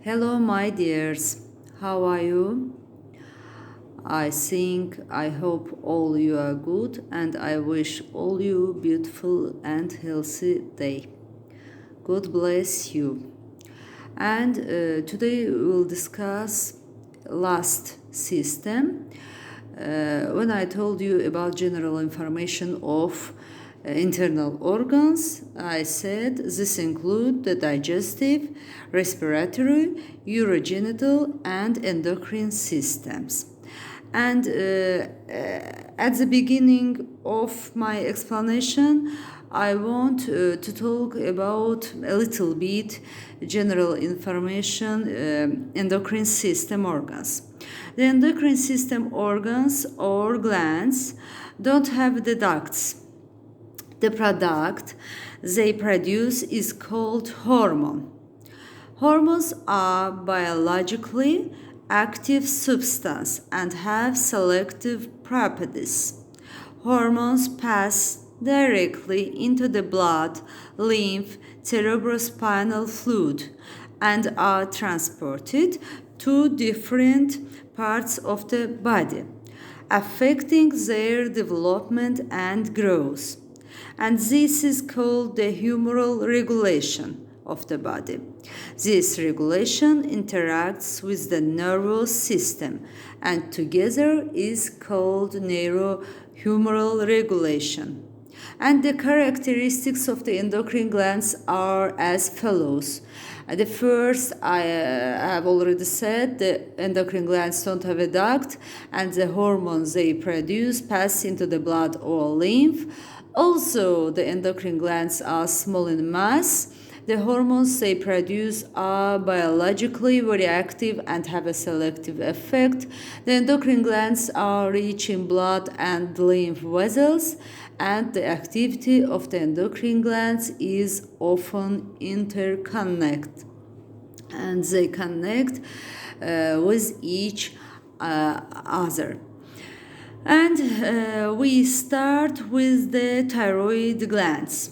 Hello, my dears. How are you? I hope all you are good, and I wish all you beautiful and healthy day. God bless you. And today we will discuss last system. When I told you about general information of internal organs, I said this include the digestive, respiratory, urogenital, and endocrine systems. And at the beginning of my explanation, I want to talk about a little bit general information endocrine system organs. The endocrine system organs or glands don't have the ducts. The product they produce is called hormone. Hormones are biologically active substance and have selective properties. Hormones pass directly into the blood, lymph, cerebrospinal fluid and are transported to different parts of the body, affecting their development and growth. And this is called the humoral regulation of the body. This regulation interacts with the nervous system and together is called neurohumoral regulation. And the characteristics of the endocrine glands are as follows. The first, I have already said, the endocrine glands don't have a duct and the hormones they produce pass into the blood or lymph. Also, the endocrine glands are small in mass. The hormones they produce are biologically very active and have a selective effect. The endocrine glands are rich in blood and lymph vessels, and the activity of the endocrine glands is often interconnected, and they connect with each other. And we start with the thyroid glands.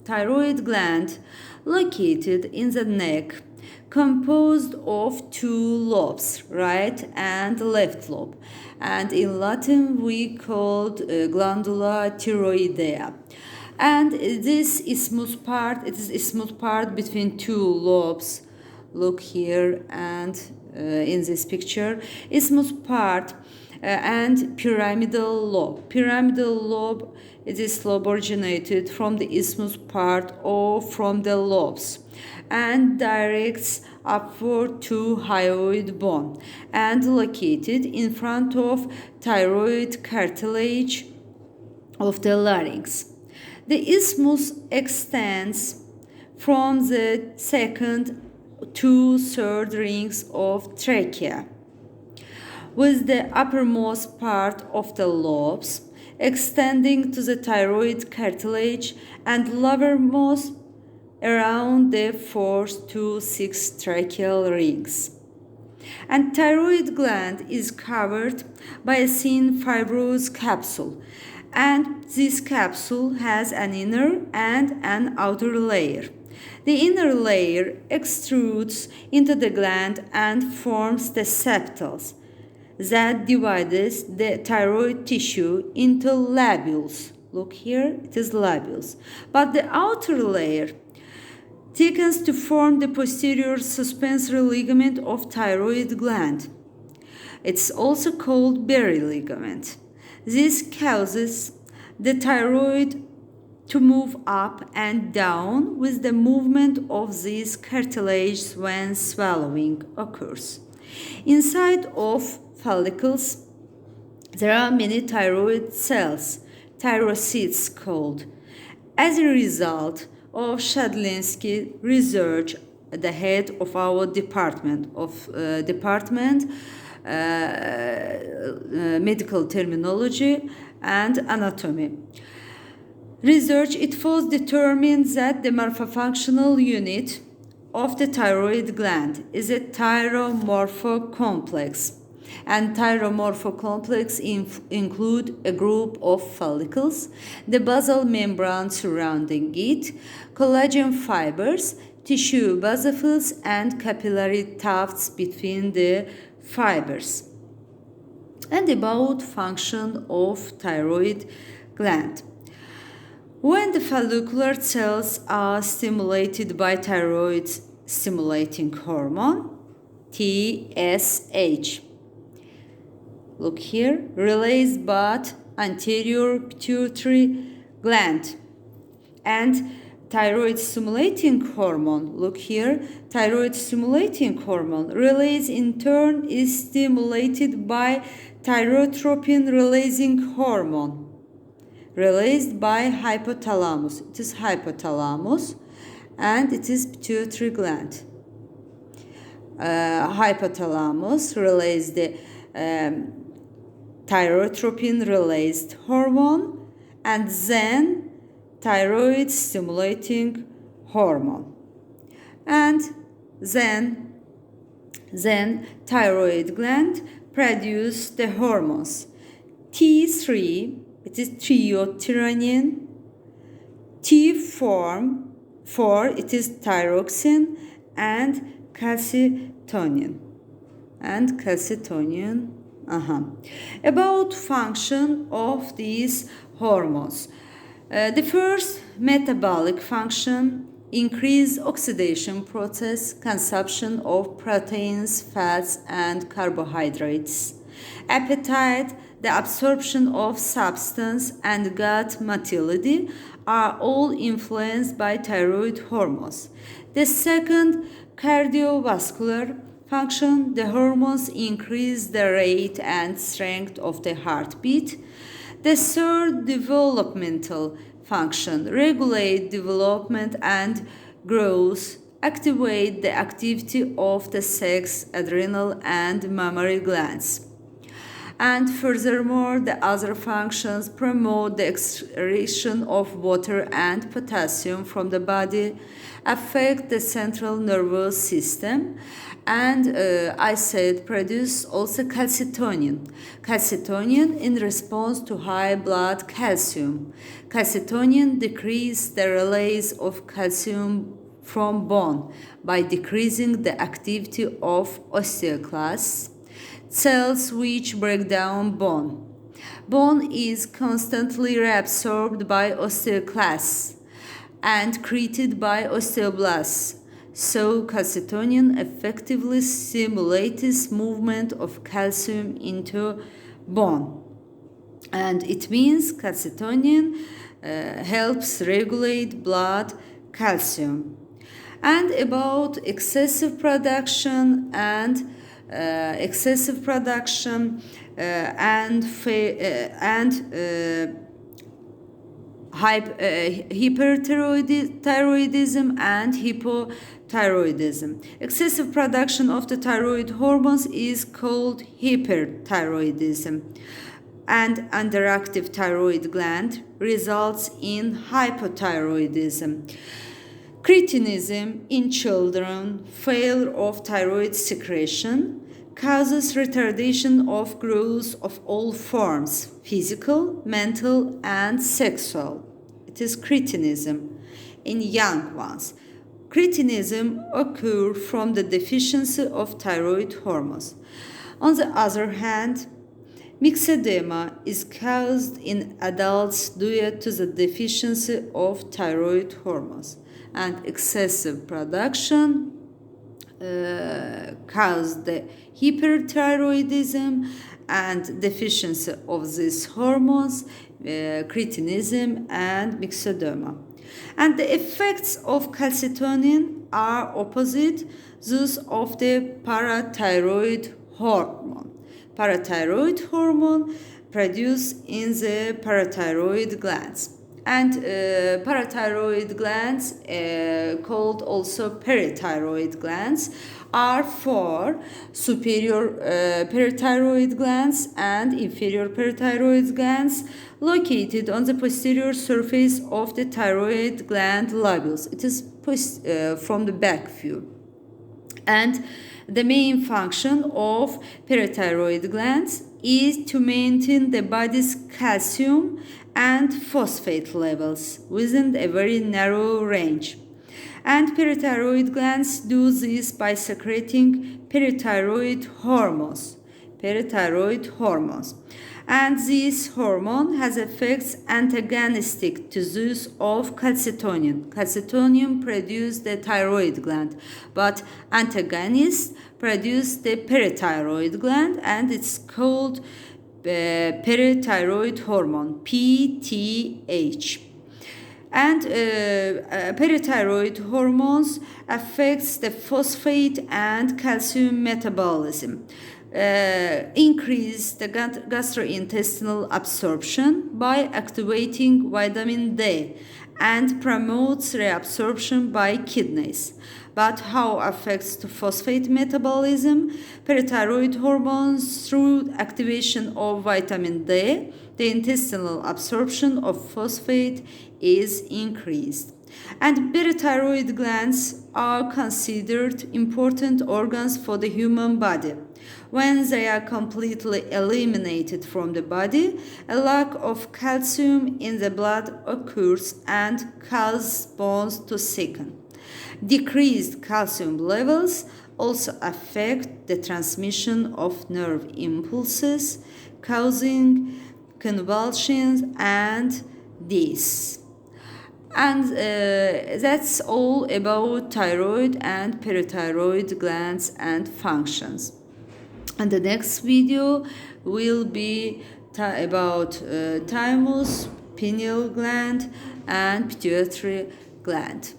Thyroid gland located in the neck, composed of two lobes, right and left lobe, and in Latin we called glandula thyroidea. And this isthmus part, it is isthmus part between two lobes. Look here and in this picture, isthmus part and pyramidal lobe. Pyramidal lobe, it is lobe originated from the isthmus part or from the lobes and directs upward to hyoid bone and located in front of thyroid cartilage of the larynx. The isthmus extends from the second to third rings of trachea, with the uppermost part of the lobes extending to the thyroid cartilage and lowermost around the 4th to 6th tracheal rings. And thyroid gland is covered by a thin fibrous capsule, and this capsule has an inner and an outer layer. The inner layer extrudes into the gland and forms the septals that divides the thyroid tissue into lobules. Look here, it is lobules. But the outer layer thickens to form the posterior suspensory ligament of thyroid gland. It's also called Berry ligament. This causes the thyroid to move up and down with the movement of these cartilages when swallowing occurs. Inside of follicles, there are many thyroid cells, thyrocytes called. As a result of Shadlinsky research at the head of our department medical terminology and anatomy research, it was determined that the morphofunctional unit of the thyroid gland is a thyromorphocomplex. And thyromorphocomplex include a group of follicles, the basal membrane surrounding it, collagen fibers, tissue basophils, and capillary tufts between the fibers. And about function of thyroid gland. When the follicular cells are stimulated by thyroid stimulating hormone, TSH, look here, released by anterior pituitary gland, and thyroid stimulating hormone, look here, thyroid stimulating hormone release in turn is stimulated by thyrotropin releasing hormone released by hypothalamus. It is hypothalamus and it is pituitary gland. Hypothalamus release the thyrotropin released hormone and then thyroid stimulating hormone, and then thyroid gland produce the hormones T3, it is triiodthyronine, T4, it is thyroxine, and calcitonin. About function of these hormones. The first, metabolic function, increase oxidation process, consumption of proteins, fats, and carbohydrates. Appetite, the absorption of substance, and gut motility are all influenced by thyroid hormones. The second, cardiovascular function, the hormones increase the rate and strength of the heartbeat. The third, developmental function, regulate development and growth, activate the activity of the sex, adrenal, and mammary glands. And furthermore, the other functions promote the excretion of water and potassium from the body, affect the central nervous system, and I said produce also calcitonin. Calcitonin in response to high blood calcium. Calcitonin decrease the release of calcium from bone by decreasing the activity of osteoclasts, cells which break down bone. Bone is constantly reabsorbed by osteoclasts and created by osteoblasts. So calcitonin effectively stimulates movement of calcium into bone. And it means calcitonin helps regulate blood calcium. And about excessive production and hyperthyroidism and hypothyroidism. Excessive production of the thyroid hormones is called hyperthyroidism, and underactive thyroid gland results in hypothyroidism. Cretinism in children, failure of thyroid secretion, causes retardation of growth of all forms, physical, mental, and sexual. It is cretinism in young ones. Cretinism occurs from the deficiency of thyroid hormones. On the other hand, myxedema is caused in adults due to the deficiency of thyroid hormones, and excessive production cause the hyperthyroidism and deficiency of these hormones, cretinism and myxedema. And the effects of calcitonin are opposite those of the parathyroid hormone. Parathyroid hormone produced in the parathyroid glands. And parathyroid glands, called also parathyroid glands, are four: superior parathyroid glands and inferior parathyroid glands located on the posterior surface of the thyroid gland lobules. It is from the back view. And the main function of parathyroid glands is to maintain the body's calcium and phosphate levels within a very narrow range. And parathyroid glands do this by secreting parathyroid hormones. Parathyroid hormones. And this hormone has effects antagonistic to those of calcitonin. Calcitonin produces the thyroid gland, but antagonists produce the parathyroid gland, and it's called parathyroid hormone, PTH. And parathyroid hormones affects the phosphate and calcium metabolism. Increase the gastrointestinal absorption by activating vitamin D and promotes reabsorption by kidneys. But how affects the phosphate metabolism? Parathyroid hormones through activation of vitamin D, the intestinal absorption of phosphate is increased. And parathyroid glands are considered important organs for the human body. When they are completely eliminated from the body, a lack of calcium in the blood occurs and causes bones to sicken. Decreased calcium levels also affect the transmission of nerve impulses, causing convulsions and death. And that's all about thyroid and parathyroid glands and functions. And the next video will be about thymus, pineal gland, and pituitary gland.